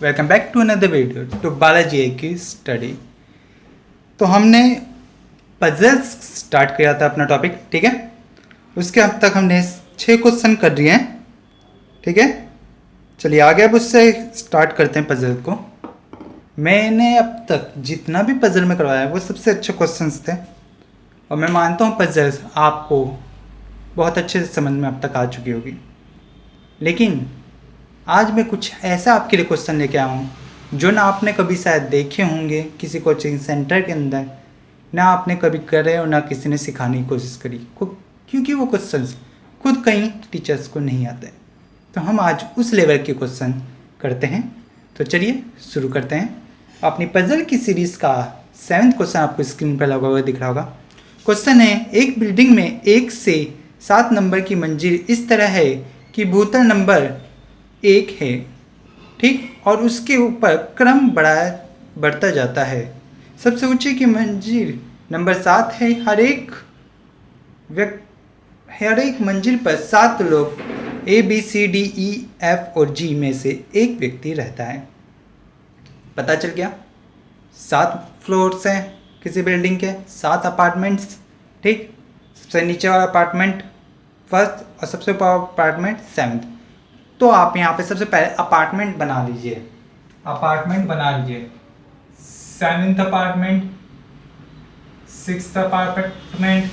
Welcome back to another video to Balaji की study. तो हमने पजल्स स्टार्ट किया था अपना टॉपिक, ठीक है। उसके अब तक हमने 6 क्वेश्चन कर दिए हैं, ठीक है। चलिए आगे अब उससे स्टार्ट करते हैं पजल को। मैंने अब तक जितना भी पजल में करवाया वो सबसे अच्छे क्वेश्चंस थे और मैं मानता हूँ पजल्स आपको बहुत अच्छे से समझ में अब तक आ चुकी होगी। लेकिन आज मैं कुछ ऐसा आपके लिए क्वेश्चन लेके आया हूँ जो ना आपने कभी शायद देखे होंगे किसी कोचिंग सेंटर के अंदर, ना आपने कभी करे और ना किसी ने सिखाने की कोशिश करी, क्योंकि वो क्वेश्चंस खुद कई टीचर्स को नहीं आते। तो हम आज उस लेवल के क्वेश्चन करते हैं। तो चलिए शुरू करते हैं। अपनी पजल की सीरीज़ का 7वां क्वेश्चन आपको स्क्रीन पर लगा हुआ दिख रहा होगा। क्वेश्चन है, एक बिल्डिंग में 1 से 7 नंबर की मंजिल इस तरह है कि भूतल नंबर 1 है, ठीक, और उसके ऊपर क्रम बढ़ता जाता है। सबसे ऊंची की मंजिल नंबर 7 है। हर एक मंजिल पर 7 लोग ABCDEF और G में से एक व्यक्ति रहता है। पता चल गया, 7 फ्लोर्स हैं किसी बिल्डिंग के, 7 अपार्टमेंट्स, ठीक। सबसे नीचे वाला अपार्टमेंट फर्स्ट और सबसे ऊपर अपार्टमेंट 7th। तो आप यहाँ पे सबसे पहले अपार्टमेंट बना लीजिए, 7th apartment, 6th apartment,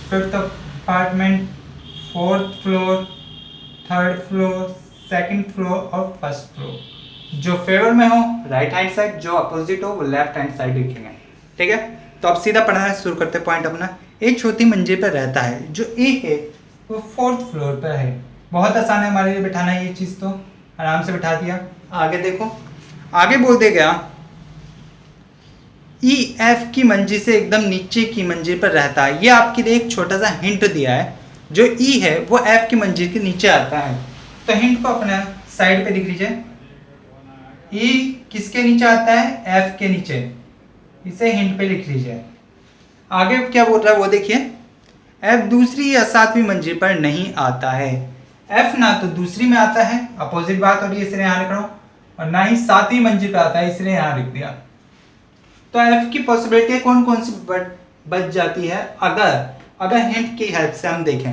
5th apartment, 4th floor, 3rd floor, 2nd floor और 1st फ्लोर। जो फेवर में हो राइट हैंड साइड, जो अपोजिट हो वो लेफ्ट हैंड साइड लिखेंगे, ठीक है। तो अब सीधा पढ़ना शुरू करते पॉइंट अपना। एक चौथी मंजिल पर रहता है, जो ए है वो 4th फ्लोर पर है। बहुत आसान है हमारे लिए बिठाना ये चीज़, तो आराम से बिठा दिया। आगे देखो, आगे बोल देगा EF की मंजिल से एकदम नीचे की मंजिल पर रहता है। ये आपके लिए एक छोटा सा हिंट दिया है। जो E है वो F की मंजिल के नीचे आता है। तो हिंट को अपना साइड पे लिख लीजिए। E किसके नीचे आता है? F के नीचे। इसे हिंट पे लिख लीजिए। आगे क्या बोल रहा है वो देखिए। F दूसरी या 7वीं मंजिल पर नहीं आता है। F ना तो दूसरी में आता है, अपोजिट बात हो रही है इसलिए यहाँ लिख रहा हूँ, और ना ही 7वीं मंजिल पे आता है इसलिए यहाँ लिख दिया। तो F की पॉसिबिलिटी कौन कौन सी बच जाती है अगर हिंट की हेल्प से हम देखें।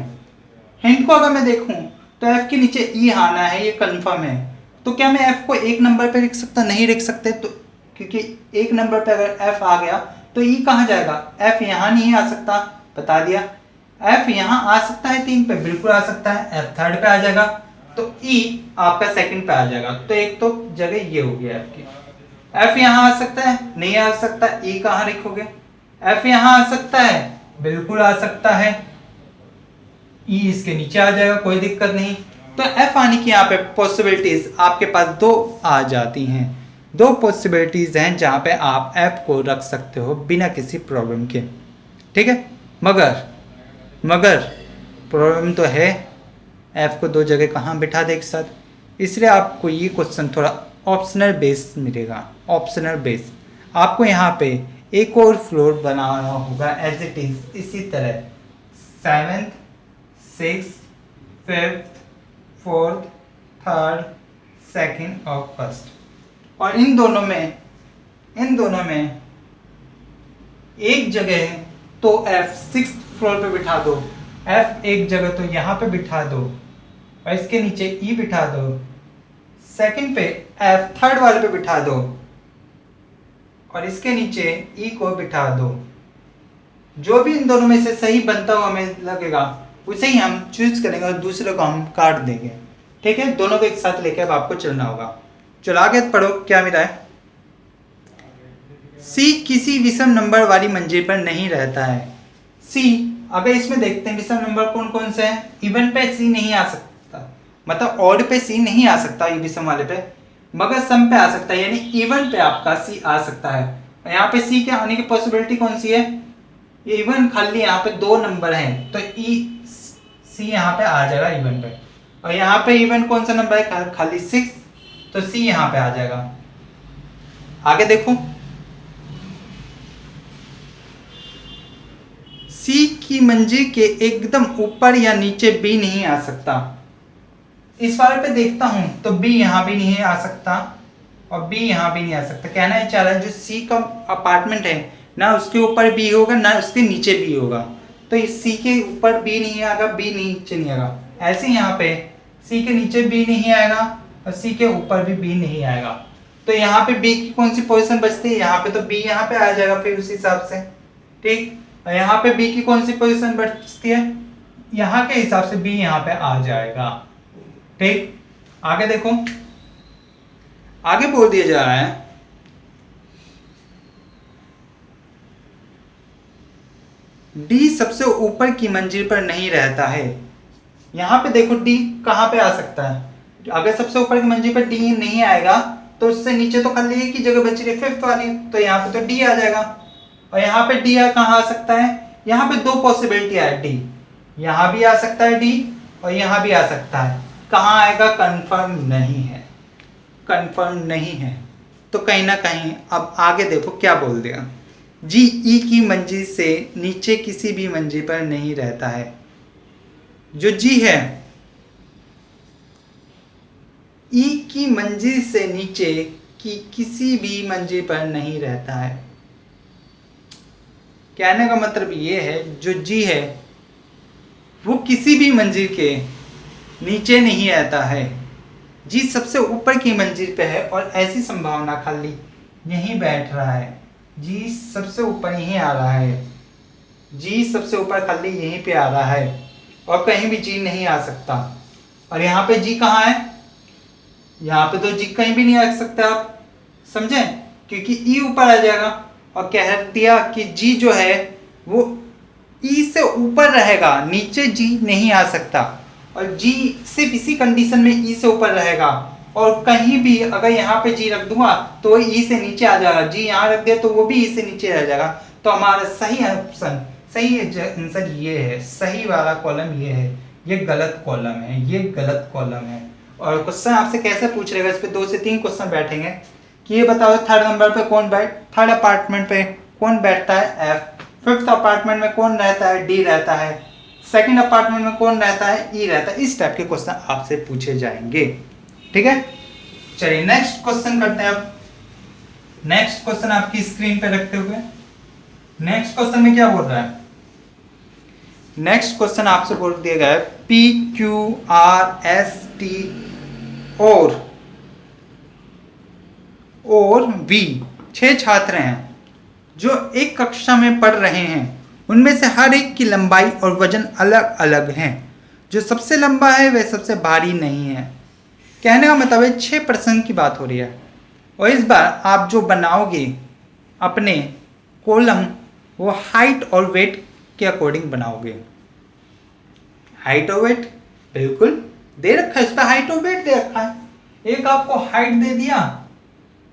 हिंट को अगर मैं देखूं तो F के नीचे E आना है, ये कंफर्म है। तो क्या मैं F को 1 नंबर पे लिख सकता? नहीं लिख सकते, तो क्योंकि 1 नंबर पे अगर F आ गया तो E कहाँ जाएगा? F यहाँ नहीं आ सकता, बता दिया। F यहाँ आ सकता है 3 पे, बिल्कुल आ सकता है। F 3rd पे आ जाएगा, तो E आपका 2nd पे आ जाएगा। तो एक तो जगह ये हो गया F की। F यहाँ आ सकता है? नहीं आ सकता, E कहाँ लिखोगे? F यहाँ आ सकता है, बिल्कुल आ सकता है, E इसके नीचे आ जाएगा, कोई दिक्कत नहीं। तो F आने की यहाँ पे पॉसिबिलिटीज आपके पास 2 आ जाती हैं। 2 पॉसिबिलिटीज हैं जहाँ पे आप F को रख सकते हो बिना किसी प्रॉब्लम के, ठीक है। मगर प्रॉब्लम तो है, F को 2 जगह कहाँ बिठा दे एक साथ, इसलिए आपको ये क्वेश्चन थोड़ा ऑप्शनल बेस मिलेगा। ऑप्शनल बेस आपको यहाँ पे एक और फ्लोर बनाना होगा एज इट इज इसी तरह, 7th, 6th, 5th, 4th, 3rd, 2nd और 1st। और इन दोनों में एक जगह तो F 6th फ्लोर पे बिठा दो, F एक जगह तो यहाँ पे बिठा दो और इसके नीचे E बिठा दो, 2nd पे F 3rd वाले पे बिठा दो और इसके नीचे E को बिठा दो। जो भी इन दोनों में से सही बनता हुआ हमें लगेगा उसे ही हम चूज करेंगे और दूसरे को हम काट देंगे, ठीक है। दोनों को एक साथ लेकर अब आपको चलना होगा। चलो आगे पढ़ो क्या मिला है। C किसी विषम नंबर वाली मंजिल पर नहीं रहता है। C अगर इसमें देखते हैं विषम नंबर कौन कौन से हैं। इवन पे C नहीं आ सकता, मतलब ऑड पे C नहीं आ सकता ये विषम वाले पे, मगर सम पे आ सकता है, यानी इवन पे आपका C आ सकता है। यहाँ पे C के आने की पॉसिबिलिटी कौन सी है? इवन खाली यहाँ पे 2 नंबर हैं, तो C यहाँ पे आ जाएगा इवन पे। और यहाँ पे इवन कौन सा नंबर है? खाली 6, तो C यहाँ पे आ जाएगा। आगे देखो, C की मंजिल के एकदम ऊपर या नीचे B नहीं आ सकता। इस वाले पे देखता हूं तो B यहाँ भी नहीं आ सकता, और बी यहाँ भी नहीं आ सकता। कहना ये चाह रहा है जो सी का अपार्टमेंट है ना उसके ऊपर बी होगा ना उसके नीचे बी होगा, तो इस सी के ऊपर बी नहीं आएगा, बी नीचे नहीं आएगा। ऐसे यहाँ पे सी के नीचे बी नहीं आएगा और सी के ऊपर भी बी नहीं आएगा। तो यहाँ पे बी की कौन सी पोजीशन बचती है, यहाँ पे तो बी यहाँ पे आ जाएगा फिर उस हिसाब से। ठीक, और यहाँ पे बी की कौन सी पोजीशन बचती है, यहाँ के हिसाब से बी यहाँ पे आ जाएगा। ठीक, आगे देखो, आगे बोल दिया जा रहा है डी सबसे ऊपर की मंजिल पर नहीं रहता है। यहाँ पे देखो डी कहाँ पे आ सकता है, अगर सबसे ऊपर की मंजिल पर डी नहीं आएगा तो उससे नीचे तो खाली एक ही जगह बची रही फिफ्थ वाली, तो यहाँ पे तो डी आ जाएगा। और यहाँ पे डी कहाँ आ सकता है, यहाँ पे दो पॉसिबिलिटी है, डी यहाँ भी आ सकता है डी और यहाँ भी आ सकता है। कहाँ आएगा कंफर्म नहीं है, कंफर्म नहीं है। तो कहीं ना कहीं अब आगे देखो क्या बोल दिया, जी ई की मंजिल से नीचे किसी भी मंजिल पर नहीं रहता है। जो जी है ई की मंजिल से नीचे की किसी भी मंजिल पर नहीं रहता है। कहने का मतलब ये है जो जी है वो किसी भी मंजिल के नीचे नहीं रहता है, जी सबसे ऊपर की मंजिल पे है और ऐसी संभावना खाली यहीं बैठ रहा है, जी सबसे ऊपर यहीं आ रहा है, जी सबसे ऊपर खाली यहीं पे आ रहा है और कहीं भी जी नहीं आ सकता। और यहाँ पे जी कहाँ है, यहाँ पे तो जी कहीं भी नहीं आ सकता, आप समझे, क्योंकि ई ऊपर आ जाएगा। और कह दिया कि जी जो है वो ई से ऊपर रहेगा, नीचे जी नहीं आ सकता, और जी सिर्फ इसी कंडीशन में ई से ऊपर रहेगा। और कहीं भी अगर यहाँ पे जी रख दूंगा तो वो ई से नीचे आ जाएगा, जी यहाँ रख दिया तो वो भी ई से नीचे रह जाएगा। तो हमारा सही ऑप्शन, सही आंसर ये है, सही वाला कॉलम ये है, ये गलत कॉलम है, ये गलत कॉलम है। और क्वेश्चन आपसे कैसे पूछ रहेगा, इस पे 2 से 3 क्वेश्चन बैठेंगे कि ये बताओ थर्ड नंबर पे कौन थर्ड अपार्टमेंट पे कौन बैठता है, एफ। फिफ्थ अपार्टमेंट में कौन रहता है, डी रहता है। सेकंड अपार्टमेंट में कौन रहता है, ई रहता है। इस टाइप के क्वेश्चन आपसे पूछे जाएंगे। ठीक है, चलिए नेक्स्ट क्वेश्चन करते हैं। अब नेक्स्ट क्वेश्चन आपकी स्क्रीन पे रखते हुए नेक्स्ट क्वेश्चन में क्या बोल रहा है, नेक्स्ट क्वेश्चन आपसे बोल दिया गया है P Q R S T और वी 6 छात्र हैं जो एक कक्षा में पढ़ रहे हैं। उनमें से हर एक की लंबाई और वजन अलग अलग हैं। जो सबसे लंबा है वह सबसे भारी नहीं है। कहने का मतलब है 6 प्रश्न की बात हो रही है और इस बार आप जो बनाओगे अपने कॉलम वो हाइट और वेट के अकॉर्डिंग बनाओगे। हाइट और वेट बिल्कुल दे रखा है, इस पर हाइट और वेट दे रखा है। एक आपको हाइट दे दिया,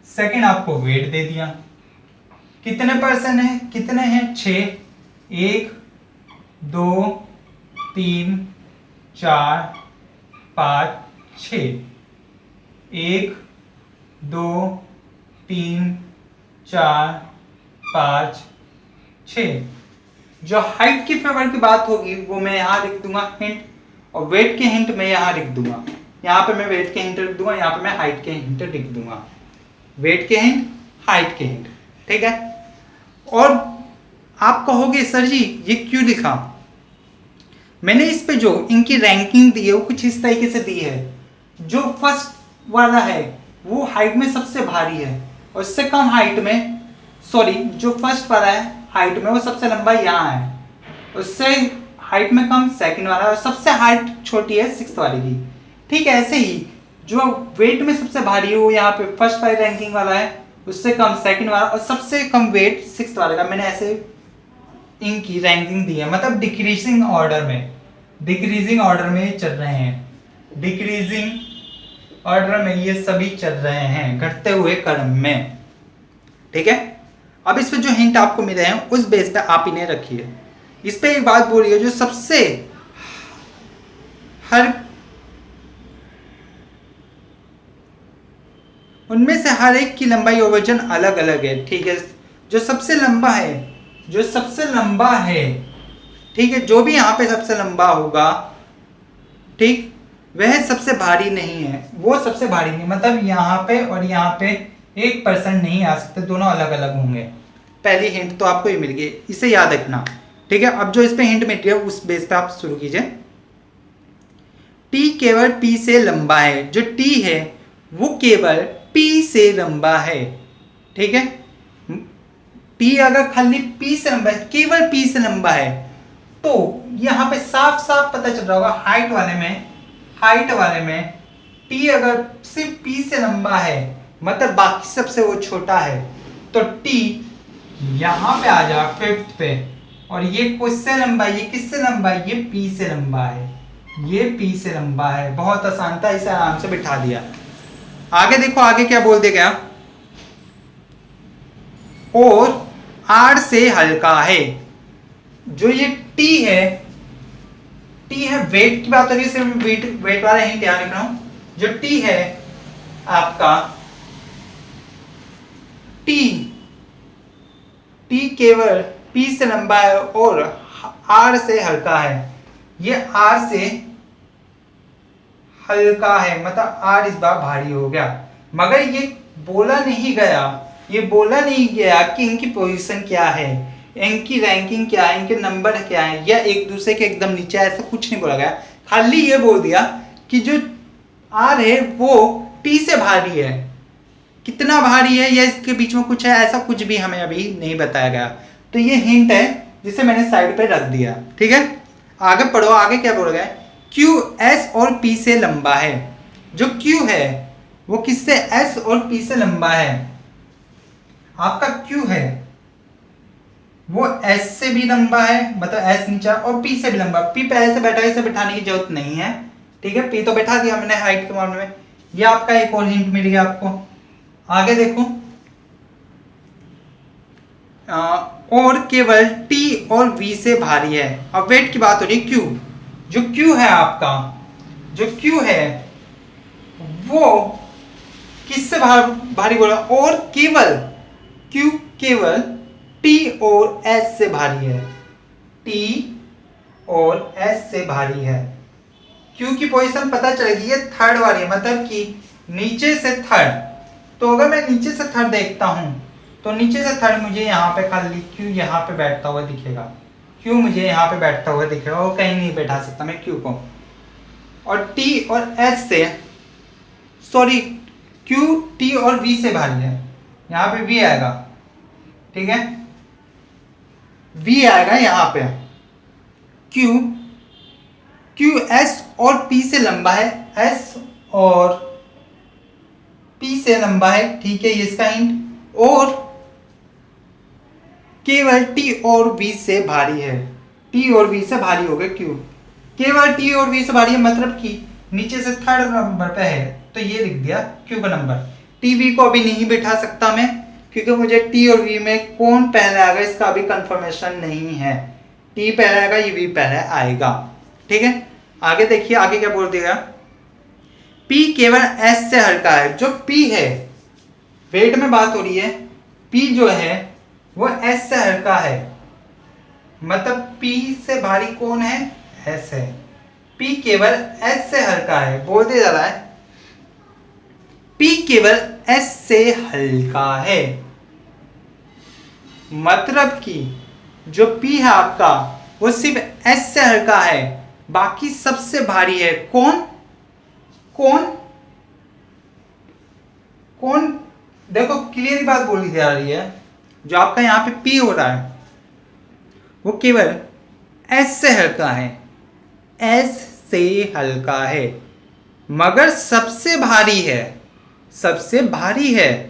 सेकंड आपको वेट दे दिया। कितने पर्सन है, कितने हैं, 6, 1 2 3 4 5 6, 1 2 3 4 5 6। जो हाइट की फेवर की बात होगी वो मैं यहाँ लिख दूंगा हिंट, और वेट के हिंट मैं यहाँ लिख दूंगा। यहाँ पे मैं वेट के हिंट लिख दूंगा, यहाँ पे मैं हाइट के हिंट लिख दूंगा। वेट के हिंट, हाइट के हिंट, ठीक है। और आप कहोगे सर जी ये क्यों लिखा, मैंने इस पे जो इनकी रैंकिंग दी है वो कुछ इस तरीके से दी है। जो फर्स्ट वाला है वो हाइट में सबसे भारी है और उससे कम हाइट में, सॉरी जो फर्स्ट वाला है हाइट में वो सबसे लंबा यहाँ है, उससे हाइट में कम सेकंड वाला, और सबसे हाइट छोटी है सिक्स्थ वाले की। ठीक है, ऐसे ही जो वेट में सबसे भारी है वो यहाँ पे फर्स्ट वाली रैंकिंग वाला है, उससे कम सेकंड वाला, और सबसे कम वेट सिक्स्थ वाले का। मैंने ऐसे इनकी रैंकिंग दी है, मतलब डिक्रीजिंग ऑर्डर में, डिक्रीजिंग ऑर्डर में चल रहे हैं, डिक्रीजिंग ऑर्डर में ये सभी चल रहे हैं, घटते हुए क्रम में। ठीक है, अब इस पे जो हिंट आपको मिले हैं उस बेस पे आप इन्हें रखिए। इस पे एक बात बोलिए, जो सबसे उनमें से हर एक की लंबाई और वजन अलग अलग है। ठीक है, जो सबसे लंबा है, जो सबसे लंबा है, ठीक है, जो भी यहाँ पे सबसे लंबा होगा, ठीक, वह सबसे भारी नहीं है, वो सबसे भारी नहीं, मतलब यहाँ पे और यहाँ पे 1% नहीं आ सकते, दोनों अलग अलग होंगे। पहली हिंट तो आपको ये मिल गई, इसे याद रखना, ठीक है। अब जो इस पे हिंट मिल रही है उस बेस पे आप शुरू कीजिए। टी केवल पी से लंबा है, जो टी है वो केवल पी से लंबा है, ठीक है। टी अगर खाली पी से लंबा है, केवल पी से लंबा है, तो यहाँ पे साफ साफ पता चल रहा होगा हाइट वाले में टी अगर सिर्फ पी से लंबा है, मतलब बाकी सबसे वो छोटा है, तो टी यहाँ पे आ जा 5th पे, और ये किससे लंबा है, ये किससे लंबा है, ये पी से लंबा है, ये पी से लंबा है। बहुत आसान था, इसे आराम से बिठा दिया। आगे देखो, आगे क्या बोल दिया गया, और आर से हल्का है। जो ये टी है वेट की बात हो रही है, सिर्फ वेट वाला हिंट ध्यान रख रहा हूं। जो टी है आपका, टी केवल पी से लंबा है और आर से हल्का है। ये आर से हल्का है, मतलब आर इस बार भारी हो गया। मगर ये बोला नहीं गया कि इनकी पोजीशन क्या है, इनकी रैंकिंग क्या है, इनके नंबर क्या है, या एक दूसरे के एकदम नीचे, ऐसा कुछ नहीं बोला गया। खाली ये बोल दिया कि जो आर है वो टी से भारी है। कितना भारी है या इसके बीच में कुछ है, ऐसा कुछ भी हमें अभी नहीं बताया गया। तो ये हिंट है जिसे मैंने साइड पे रख दिया, ठीक है। आगे पढ़ो, आगे क्या बोल गया, क्यू एस और पी से लंबा है। जो क्यू है वो किससे, एस और पी से लंबा है। आपका क्यू है वो एस से भी लंबा है, मतलब एस नीचा, और पी से भी लंबा। पी पहले से बैठा है, इसे बैठाने की जरूरत नहीं है, ठीक है। पी तो बैठा दिया मैंने हाइट के मामले में। ये आपका एक और हिंट मिल गया आपको। आगे देखो, और केवल टी और वी से भारी है। अब वेट की बात हो रही, क्यू, जो क्यू है आपका, जो क्यू है वो किससे भारी बोला, और केवल क्यू केवल टी और एस से भारी है, टी और एस से भारी है। क्यू की पोजीशन पता चलेगी, ये थर्ड वाली है, मतलब कि नीचे से थर्ड। तो अगर मैं नीचे से थर्ड देखता हूं, तो नीचे से थर्ड मुझे यहाँ पे खाली क्यू यहाँ पे बैठता हुआ दिखेगा, क्यू मुझे यहाँ पे बैठता हुआ दिखेगा, और कहीं नहीं बैठा सकता मैं क्यू को। और टी और एस से, सॉरी, क्यू टी और वी से भारी है, यहाँ पे वी आएगा, ठीक है, वी आएगा यहाँ पे। क्यू एस और पी से लंबा है, एस और पी से लंबा है, ठीक है, ये इसका हिंट। और केवल टी और वी से भारी है, टी और वी से भारी हो गया क्यू, केवल टी और वी से भारी है, मतलब कि नीचे से थर्ड नंबर पे है, तो ये लिख दिया क्यू का नंबर। टी वी को अभी नहीं बैठा सकता मैं, क्योंकि मुझे टी और वी में कौन पहले आएगा इसका अभी कंफर्मेशन नहीं है। टी पहले आएगा, ये वी पहले आएगा, ठीक है। आगे देखिए, आगे क्या बोल दिया, पी केवल एस से हल्का है। जो पी है, वेट में बात हो रही है, पी जो है वो एस से हल्का है, मतलब पी से भारी कौन है, एस है। पी केवल एस से हल्का है, बोलते जा रहा है पी केवल एस से हल्का है, मतलब कि जो पी है आपका वो सिर्फ एस से हल्का है, बाकी सबसे भारी है कौन, कौन देखो क्लियर बात बोली जा रही है। जो आपका यहाँ पे पी हो रहा है वो केवल एस से हल्का है, एस से हल्का है, मगर सबसे भारी है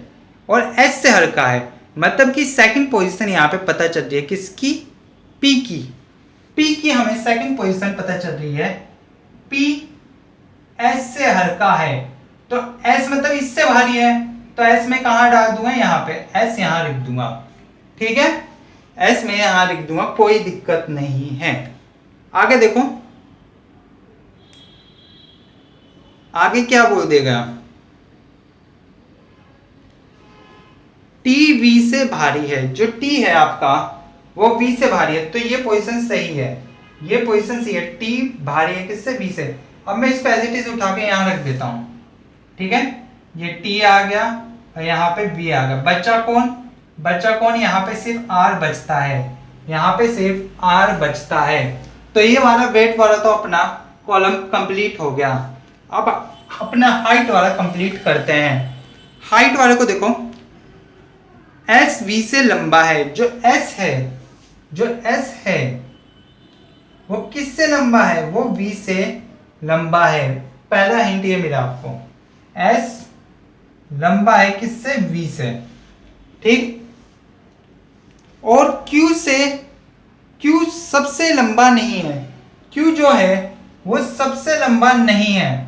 और एस से हल्का है, मतलब कि सेकंड पोजीशन यहाँ पे पता चल रही है किसकी, पी की हमें सेकंड पोजीशन पता चल रही है। पी एस से हल्का है, तो एस मतलब इससे भारी है, तो एस में कहां डाल दूंगा, यहाँ पे एस यहाँ लिख दूंगा, ठीक है, एस में यहाँ लिख दूंगा, कोई दिक्कत नहीं है। आगे देखो, आगे क्या बोल देगा, टी वी से भारी है। जो टी है आपका वो वी से भारी है, तो ये पोजीशन सही है, ये पोजीशन सही है। टी भारी है किससे, वी से। अब मैं इसको एज इट इज उठा के यहाँ रख देता हूँ, ठीक है। ये टी आ गया और यहाँ पे बी आ गया। बच्चा कौन, यहाँ पे सिर्फ आर बचता है, यहाँ पे सिर्फ आर बचता है। तो ये वाला वेट वाला तो अपना कॉलम कंप्लीट हो गया। अब अपना हाइट वाला कंप्लीट करते हैं। हाइट वाले को देखो, एस वी से लंबा है। जो एस है वो किससे लंबा है? वो वी से लंबा है। पहला हिंट ये मिला आपको, एस लंबा है किससे? वी से, ठीक। और क्यू सबसे लंबा नहीं है। क्यू जो है वो सबसे लंबा नहीं है,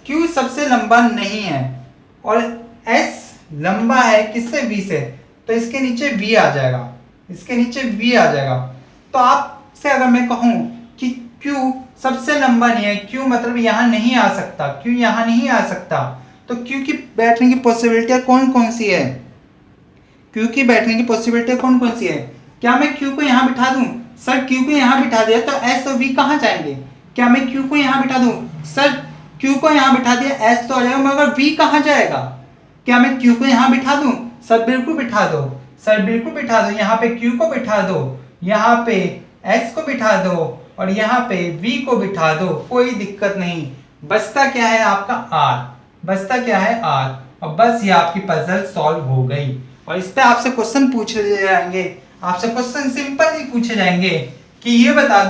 क्यू सबसे लंबा नहीं है। और एस लंबा है किससे? वी से, तो इसके नीचे वी आ जाएगा, इसके नीचे वी आ जाएगा। तो आपसे अगर मैं कहूं कि क्यू सबसे लंबा नहीं है, क्यू मतलब यहां नहीं आ सकता, क्यू यहां नहीं आ सकता, तो क्यू की बैठने की पॉसिबिलिटी कौन कौन सी है? क्यू की बैठने की पॉसिबिलिटी कौन कौन सी है? क्या मैं क्यू को यहां बिठा दूं? सर क्यू को यहां बिठा दिया तो एस और वी कहां जाएंगे? क्या मैं क्यू को यहां बिठा दूं? सर क्यू को यहां बिठा दिया, एस तो आ जाएगा, मगर वी कहां जाएगा? क्या मैं क्यू को यहां बिठा दूं? सर बिल्कुल बिठा दो, सर बिल्कुल बिठा दो। यहाँ पे क्यू को बिठा दो, यहाँ पे एस को बिठा दो और यहाँ पे वी को बिठा दो, कोई दिक्कत नहीं। बचता क्या है आपका? आर। बचता क्या है? आर। और बस ये आपकी पजल सॉल्व हो गई। और इस पे आपसे क्वेश्चन पूछे जाएंगे, आपसे क्वेश्चन सिंपल ही पूछे जाएंगे कि ये बता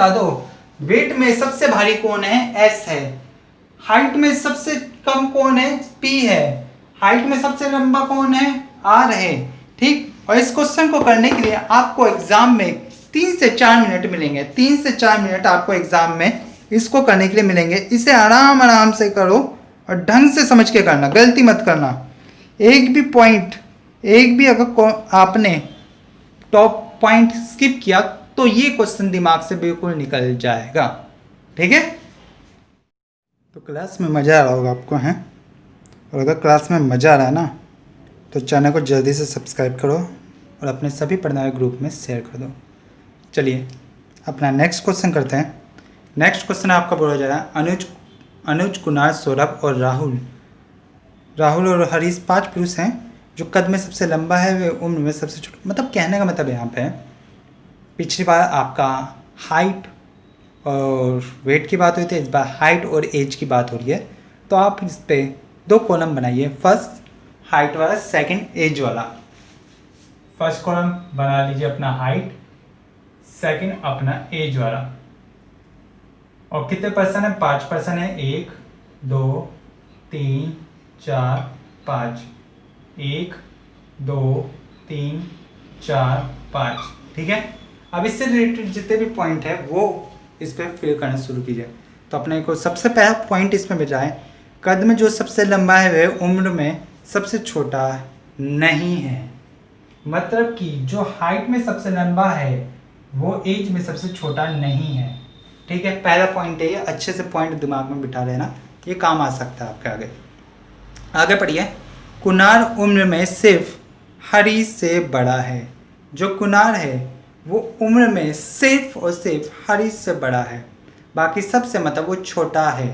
दो वेट में सबसे भारी कौन है? एस है। हाइट में सबसे कम कौन है? पी है। हाइट में सबसे लंबा कौन है? आर है, ठीक। और इस क्वेश्चन को करने के लिए आपको एग्जाम में 3 से 4 मिनट मिलेंगे। 3 से 4 मिनट आपको एग्जाम में इसको करने के लिए मिलेंगे। इसे आराम से करो और ढंग से समझ के करना, गलती मत करना। एक भी अगर आपने टॉप पॉइंट स्किप किया तो ये क्वेश्चन दिमाग से बिल्कुल निकल जाएगा, ठीक है। तो क्लास में मज़ा आ रहा होगा आपको, हैं? और अगर क्लास में मज़ा आ रहा है ना तो चैनल को जल्दी से सब्सक्राइब करो और अपने सभी पढ़ने वाले ग्रुप में शेयर कर दो। चलिए अपना नेक्स्ट क्वेश्चन करते हैं। नेक्स्ट क्वेश्चन आपका बोला जा रहा है, अनुज, कुणाल, सौरभ और राहुल और हरीश 5 पुरुष हैं जो कद में सबसे लंबा है, वे उम्र में सबसे छोटा। मतलब कहने का मतलब यहाँ पे पिछली बार आपका हाइट और वेट की बात हुई थी, इस बार हाइट और एज की बात हो रही है। तो आप इस पे 2 कॉलम बनाइए, फर्स्ट हाइट वाला, सेकंड एज वाला। फर्स्ट कॉलम बना लीजिए अपना हाइट, सेकंड अपना एज वाला। और कितने पर्सन है? 5 पर्सन है। 1 2 3 4 5, 1 2 3 4 5, ठीक है। अब इससे रिलेटेड जितने भी पॉइंट है वो इस पर फिल करना शुरू कीजिए। तो अपने को सबसे पहला पॉइंट इसमें मिल जाए, कद में जो सबसे लंबा है वह उम्र में सबसे छोटा नहीं है। मतलब कि जो हाइट में सबसे लंबा है वो एज में सबसे छोटा नहीं है, ठीक है। पहला पॉइंट है ये, अच्छे से पॉइंट दिमाग में बिठा लेना, ये काम आ सकता है आपके आगे पढ़िए। कुणाल उम्र में सिर्फ हरीश से बड़ा है। जो कुणाल है वो उम्र में सिर्फ और सिर्फ हरीश से बड़ा है, बाकी सबसे मतलब वो छोटा है।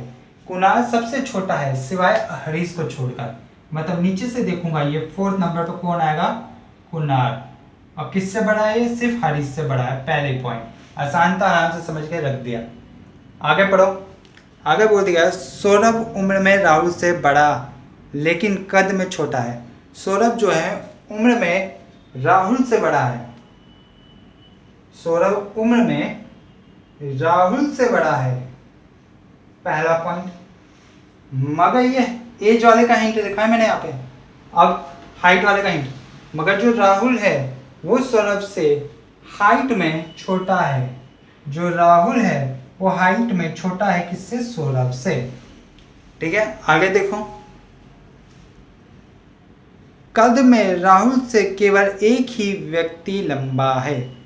कुणाल सबसे छोटा है सिवाय हरीश को छोड़कर। मतलब नीचे से देखूंगा ये 4th नंबर पर कौन आएगा? कुणाल। और किससे बड़ा है? ये सिर्फ हरीश से बड़ा है। पहले पॉइंट आसान था, आराम से समझ के रख दिया। आगे पढ़ो। आगे बोल दिया, सौरभ उम्र में राहुल से बड़ा लेकिन कद में छोटा है। सौरभ जो है उम्र में राहुल से बड़ा है, सौरभ उम्र में राहुल से बड़ा है, पहला पॉइंट। मगर ये एज वाले का हिंट लिखा है मैंने यहाँ पे। अब हाइट वाले का हिंट, मगर जो राहुल है वो सौरभ से हाइट में छोटा है। जो राहुल है वो हाइट में छोटा है किससे? सौरभ से, ठीक है। आगे देखो, कद में राहुल से केवल एक ही व्यक्ति लंबा है।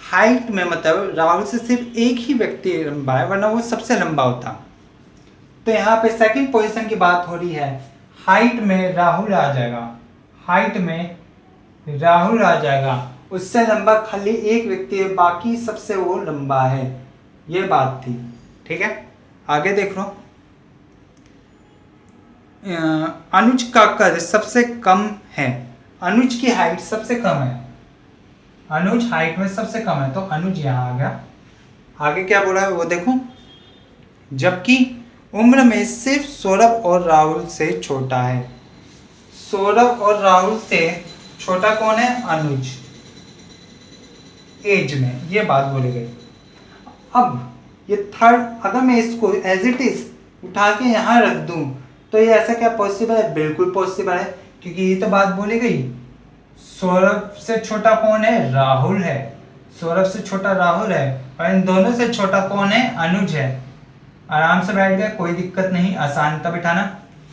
हाइट में मतलब राहुल से सिर्फ एक ही व्यक्ति लंबा है, वरना वो सबसे लंबा होता। तो यहाँ पे सेकंड पोजीशन की बात हो रही है, हाइट में राहुल आ जाएगा, हाइट में राहुल आ जाएगा। उससे लंबा खाली एक व्यक्ति है, बाकी सबसे वो लंबा है, ये बात थी। ठीक है, आगे देख लो। अनुज का कद सबसे कम है, अनुज की हाइट सबसे कम है, अनुज हाइट में सबसे कम है, तो अनुज यहाँ आ गया। आगे क्या बोला है वो देखो, जबकि उम्र में सिर्फ सौरभ और राहुल से छोटा है। सौरभ और राहुल से छोटा कौन है? अनुज, एज में, ये बात बोली गई। अब ये थर्ड, अगर मैं इसको एज इट इज उठा के यहाँ रख दूं तो ये ऐसा क्या पॉसिबल है? बिल्कुल पॉसिबल है, क्योंकि ये तो बात बोली गई सौरभ से छोटा कौन है? राहुल है। सौरभ से छोटा राहुल है और इन दोनों से छोटा कौन है? अनुज है। आराम से बैठ गया, कोई दिक्कत नहीं, आसान था बिठाना।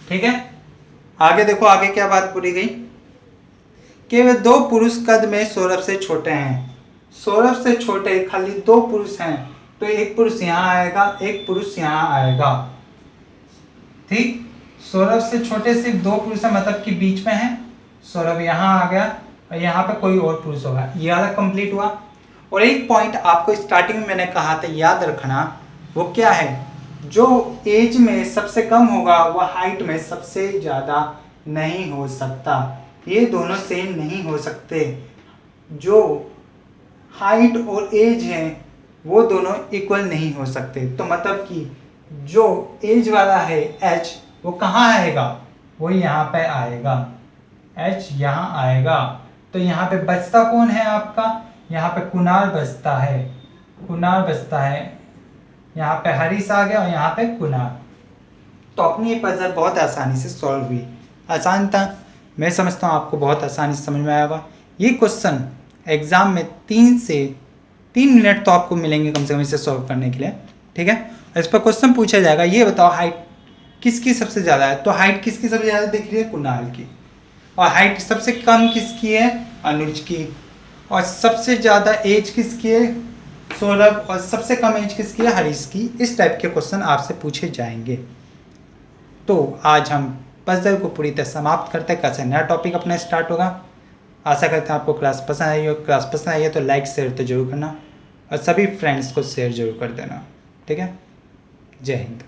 ठीक है, आगे देखो, आगे क्या बात बोली गई कि वे 2 पुरुष कद में सौरभ से छोटे हैं। सौरभ से छोटे खाली 2 पुरुष हैं, तो एक पुरुष यहाँ आएगा, एक पुरुष यहाँ आएगा। ठीक, सौरभ से छोटे सिर्फ 2 पुरुष है, मतलब कि बीच में है। सौरभ यहाँ आ गया और यहाँ पे कोई और पुरुष होगा। ये वाला कंप्लीट हुआ। और एक पॉइंट आपको स्टार्टिंग में मैंने कहा था याद रखना, वो क्या है? जो एज में सबसे कम होगा वह हाइट में सबसे ज़्यादा नहीं हो सकता। ये दोनों सेम नहीं हो सकते। जो हाइट और एज हैं वो दोनों इक्वल नहीं हो सकते। तो मतलब कि जो एज वाला है एच, वो कहाँ आएगा? वो यहाँ पे आएगा, एच यहाँ आएगा। तो यहाँ पे बचता कौन है आपका? यहाँ पे कुणाल बचता है, कुणाल बचता है। यहाँ पे हरीश आ गया और यहाँ पे कुणाल। तो अपनी ये पजल बहुत आसानी से सॉल्व हुई। आसान था, मैं समझता हूँ आपको बहुत आसानी से समझ में आएगा। ये क्वेश्चन एग्जाम में 3 मिनट तो आपको मिलेंगे कम से कम इसे सॉल्व करने के लिए। ठीक है, इस पर क्वेश्चन पूछा जाएगा, ये बताओ हाइट किसकी सबसे ज़्यादा है? तो हाइट किसकी सबसे ज़्यादा दिख रही है? कुणाल की। और हाइट सबसे कम किसकी है? अनुज की। और सबसे ज़्यादा एज किसकी है? सौरभ। और सबसे कम एज किसकी है? हरीश की। इस टाइप के क्वेश्चन आपसे पूछे जाएंगे। तो आज हम पजल को पूरी तरह समाप्त करते हैं। कल से नया टॉपिक अपना स्टार्ट होगा। आशा करते हैं आपको क्लास पसंद आई हो। क्लास पसंद आई है तो लाइक शेयर तो जरूर करना और सभी फ्रेंड्स को शेयर जरूर कर देना। ठीक है, जय हिंद।